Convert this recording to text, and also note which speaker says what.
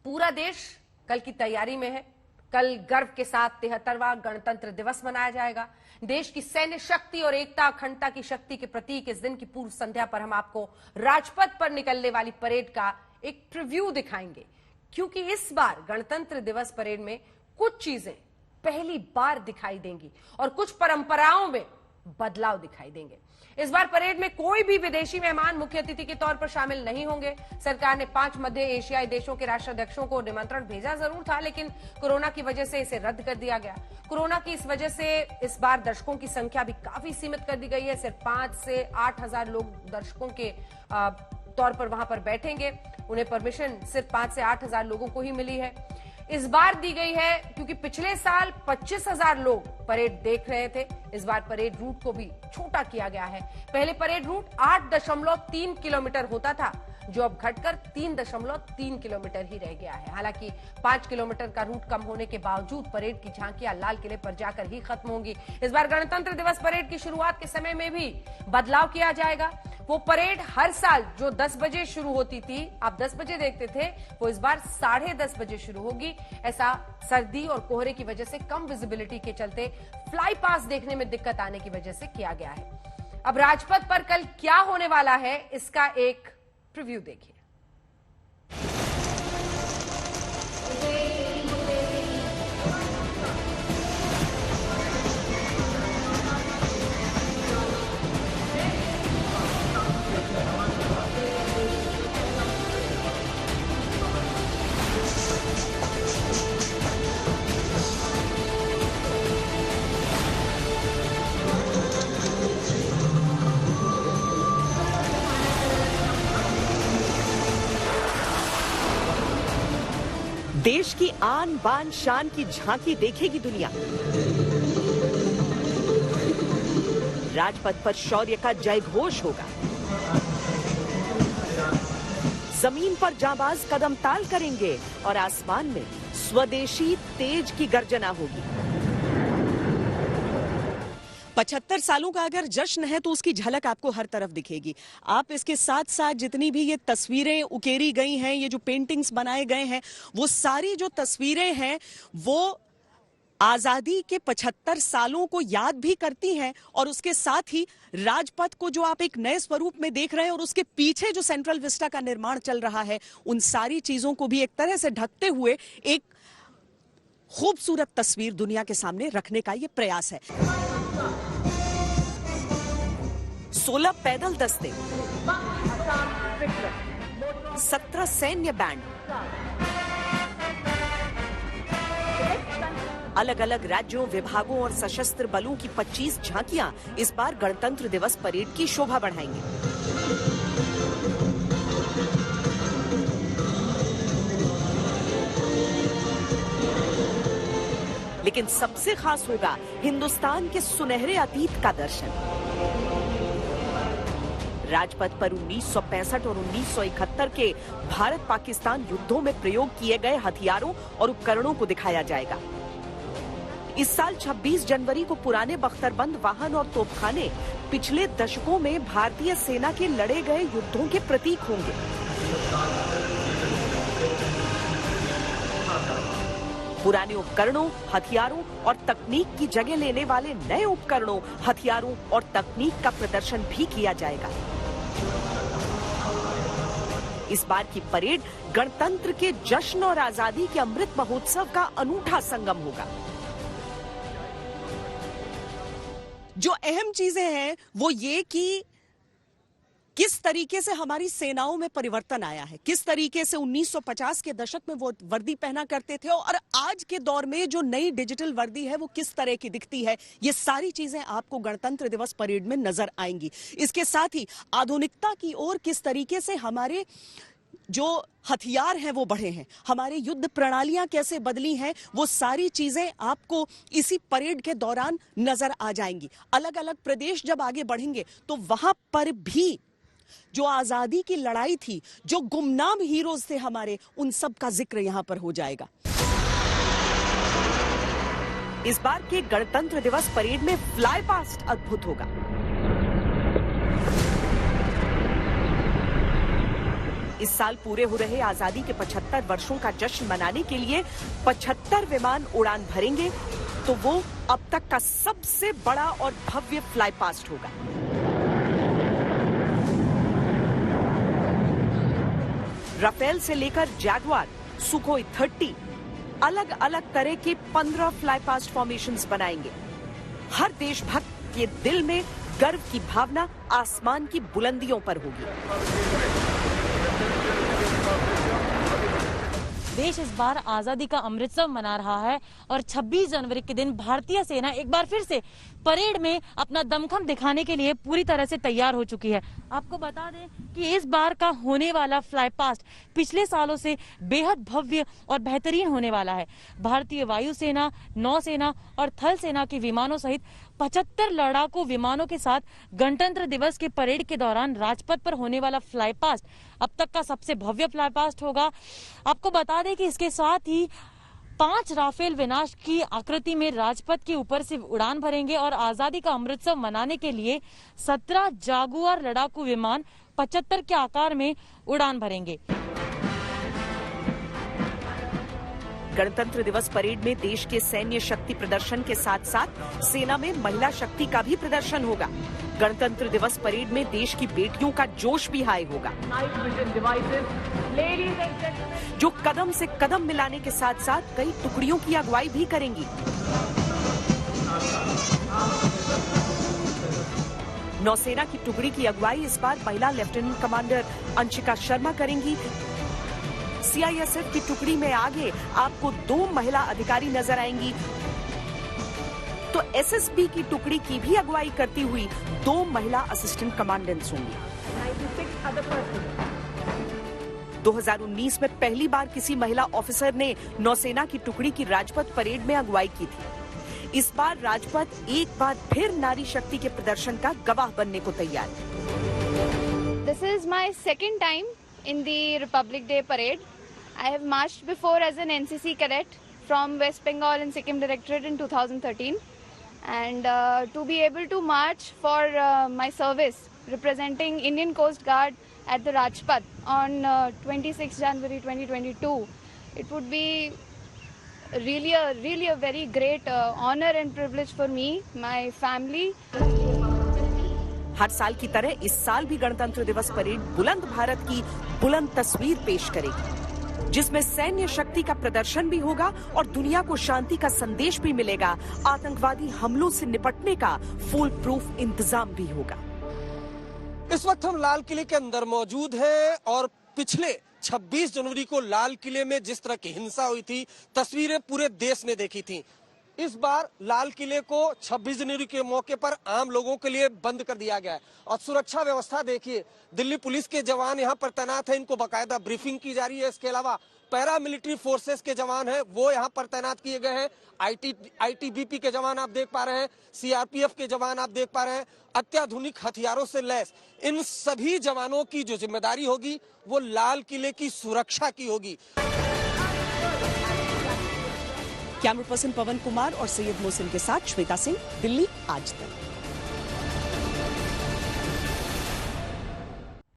Speaker 1: पूरा देश कल की तैयारी में है। कल गर्व के साथ 73वां गणतंत्र दिवस मनाया जाएगा। देश की सैन्य शक्ति और एकता अखंडता की शक्ति के प्रतीक इस दिन की पूर्व संध्या पर हम आपको राजपथ पर निकलने वाली परेड का एक प्रीव्यू दिखाएंगे, क्योंकि इस बार गणतंत्र दिवस परेड में कुछ चीजें पहली बार दिखाई देंगी और कुछ परंपराओं में बदलाव दिखाई देंगे। इस बार परेड में कोई भी विदेशी मेहमान मुख्य अतिथि के तौर पर शामिल नहीं होंगे। सरकार ने 5 मध्य एशियाई देशों के राष्ट्राध्यक्षों को निमंत्रण भेजा जरूर था, लेकिन कोरोना की वजह से इसे रद्द कर दिया गया। कोरोना की इस वजह से इस बार दर्शकों की संख्या भी काफी सीमित कर दी गई है। सिर्फ 5 से 8 हजार लोग दर्शकों के तौर पर वहां पर बैठेंगे। उन्हें परमिशन सिर्फ 5 से 8 हजार लोगों को ही मिली है। इस बार दी गई है क्योंकि पिछले साल 25,000 लोग परेड देख रहे थे। इस बार परेड रूट को भी छोटा किया गया है। पहले परेड रूट 8.3 किलोमीटर होता था, जो अब घटकर 3.3 किलोमीटर ही रह गया है। हालांकि 5 किलोमीटर का रूट कम होने के बावजूद परेड की झांकियां लाल किले पर जाकर ही खत्म होंगी। इस बार गणतंत्र दिवस परेड की शुरुआत के समय में भी बदलाव किया जाएगा। वो परेड हर साल जो 10 बजे शुरू होती थी, आप 10 बजे देखते थे, वो इस बार 10:30 बजे शुरू होगी। ऐसा सर्दी और कोहरे की वजह से कम विजिबिलिटी के चलते फ्लाई पास देखने में दिक्कत आने की वजह से किया गया है। अब राजपथ पर कल क्या होने वाला है, इसका एक प्रीव्यू देखिए।
Speaker 2: देश की आन बान शान की झांकी देखेगी दुनिया। राजपथ पर शौर्य का जय घोष होगा। जमीन पर जांबाज कदम ताल करेंगे और आसमान में स्वदेशी तेज की गर्जना होगी। 75 सालों का अगर जश्न है तो उसकी झलक आपको हर तरफ दिखेगी। आप इसके साथ साथ जितनी भी ये तस्वीरें उकेरी गई हैं, ये जो पेंटिंग्स बनाए गए हैं, वो सारी जो तस्वीरें हैं वो आजादी के 75 सालों को याद भी करती हैं और उसके साथ ही राजपथ को जो आप एक नए स्वरूप में देख रहे हैं और उसके पीछे जो सेंट्रल विस्टा का निर्माण चल रहा है, उन सारी चीजों को भी एक तरह से ढकते हुए एक खूबसूरत तस्वीर दुनिया के सामने रखने का ये प्रयास है। 16 पैदल दस्ते, 17 सैन्य बैंड, अलग अलग राज्यों, विभागों और सशस्त्र बलों की 25 झांकियां इस बार गणतंत्र दिवस परेड की शोभा बढ़ाएंगी। लेकिन सबसे खास होगा हिंदुस्तान के सुनहरे अतीत का दर्शन। राजपथ पर 1965 और 1971 के भारत पाकिस्तान युद्धों में प्रयोग किए गए हथियारों और उपकरणों को दिखाया जाएगा। इस साल 26 जनवरी को पुराने बख्तरबंद वाहन और तोपखाने पिछले दशकों में भारतीय सेना के लड़े गए युद्धों के प्रतीक होंगे। पुराने उपकरणों, हथियारों और तकनीक की जगह लेने वाले नए उपकरणों, हथियारों और तकनीक का प्रदर्शन भी किया जाएगा। इस बार की परेड गणतंत्र के जश्न और आजादी के अमृत महोत्सव का अनूठा संगम होगा। जो अहम चीजें हैं वो ये कि किस तरीके से हमारी सेनाओं में परिवर्तन आया है, किस तरीके से 1950 के दशक में वो वर्दी पहना करते थे और आज के दौर में जो नई डिजिटल वर्दी है वो किस तरह की दिखती है, ये सारी चीजें आपको गणतंत्र दिवस परेड में नजर आएंगी। इसके साथ ही आधुनिकता की ओर किस तरीके से हमारे जो हथियार हैं वो बढ़े हैं, हमारे युद्ध प्रणालियां कैसे बदली हैं, वो सारी चीजें आपको इसी परेड के दौरान नजर आ जाएंगी। अलग अलग प्रदेश जब आगे बढ़ेंगे तो वहां पर भी जो आजादी की लड़ाई थी, जो गुमनाम हीरोज थे हमारे, उन सब का जिक्र यहां पर हो जाएगा। इस बार के गणतंत्र दिवस परेड में फ्लाई पास्ट अद्भुत होगा। इस साल पूरे हो रहे आजादी के 75 वर्षों का जश्न मनाने के लिए 75 विमान उड़ान भरेंगे, तो वो अब तक का सबसे बड़ा और भव्य फ्लाई पास्ट होगा। राफेल से लेकर जैगुआर, सुखोई 30, अलग अलग तरह के 15 फ्लाई पास्ट फॉर्मेशंस बनाएंगे। हर देशभक्त के दिल में गर्व की भावना आसमान की बुलंदियों पर होगी।
Speaker 3: देश इस बार आजादी का अमृतसर मना रहा है और 26 जनवरी के दिन भारतीय सेना एक बार फिर से परेड में अपना दमखम दिखाने के लिए पूरी तरह से तैयार हो चुकी है। आपको बता दें कि इस बार का होने वाला फ्लाई पास्ट पिछले सालों से बेहद भव्य और बेहतरीन होने वाला है। भारतीय वायुसेना, नौसेना और थल सेना के विमानों सहित 75 लड़ाकू विमानों के साथ गणतंत्र दिवस के परेड के दौरान राजपथ पर होने वाला फ्लाई पास्ट अब तक का सबसे भव्य फ्लाई पास्ट होगा। आपको बता दें कि इसके साथ ही 5 राफेल विनाश की आकृति में राजपथ के ऊपर से उड़ान भरेंगे और आजादी का अमृतसर मनाने के लिए 17 जागुआर लड़ाकू विमान 75 के आकार में उड़ान भरेंगे।
Speaker 2: गणतंत्र दिवस परेड में देश के सैन्य शक्ति प्रदर्शन के साथ साथ सेना में महिला शक्ति का भी प्रदर्शन होगा। गणतंत्र दिवस परेड में देश की बेटियों का जोश भी हाई होगा, जो कदम से कदम मिलाने के साथ साथ कई टुकड़ियों की अगुवाई भी करेंगी। नौसेना की टुकड़ी की अगुवाई इस बार महिला लेफ्टिनेंट कमांडर अंशिका शर्मा करेंगी। सीआईएसएफ की टुकड़ी में आगे आपको 2 महिला अधिकारी नजर आएंगी, तो एसएसबी की टुकड़ी की भी अगुवाई करती हुई 2 महिला असिस्टेंट कमांडेंट्स होंगी। 2019 में पहली बार किसी महिला ऑफिसर ने नौसेना की टुकड़ी की राजपथ परेड में अगुवाई की थी। इस बार राजपथ एक बार फिर नारी शक्ति के प्रदर्शन का गवाह बनने को तैयार है।
Speaker 4: This is my second time in the Republic Day parade. I have marched before as an NCC cadet from West Bengal and Sikkim Directorate in 2013, and to be able to march for my service representing Indian Coast Guard at the Rajpath on 26 January 2022, it would be really a very great honor and privilege for me, my family.
Speaker 2: हर साल की तरह इस साल भी गणतंत्र दिवस parade बुलंद भारत की बुलंद तस्वीर पेश करेगी, जिसमें सैन्य शक्ति का प्रदर्शन भी होगा और दुनिया को शांति का संदेश भी मिलेगा। आतंकवादी हमलों से निपटने का फुल प्रूफ इंतजाम भी होगा।
Speaker 5: इस वक्त हम लाल किले के अंदर मौजूद हैं और पिछले 26 जनवरी को लाल किले में जिस तरह की हिंसा हुई थी, तस्वीरें पूरे देश ने देखी थी। इस बार लाल किले को 26 जनवरी के मौके पर आम लोगों के लिए बंद कर दिया गया है और सुरक्षा व्यवस्था देखिए, दिल्ली पुलिस के जवान यहाँ पर तैनात हैं, इनको बाकायदा ब्रीफिंग की जा रही है। इसके अलावा पैरामिलिट्री फोर्सेस के जवान हैं, वो यहाँ पर तैनात किए गए हैं। आईटीबीपी के जवान आप देख पा रहे हैं, सीआरपीएफ के जवान आप देख पा रहे हैं। अत्याधुनिक हथियारों से लैस इन सभी जवानों की जो जिम्मेदारी होगी वो लाल किले की सुरक्षा की होगी।
Speaker 2: कैमरा पर्सन पवन कुमार और सैयद मोहसिन के साथ श्वेता सिंह, दिल्ली आज तक।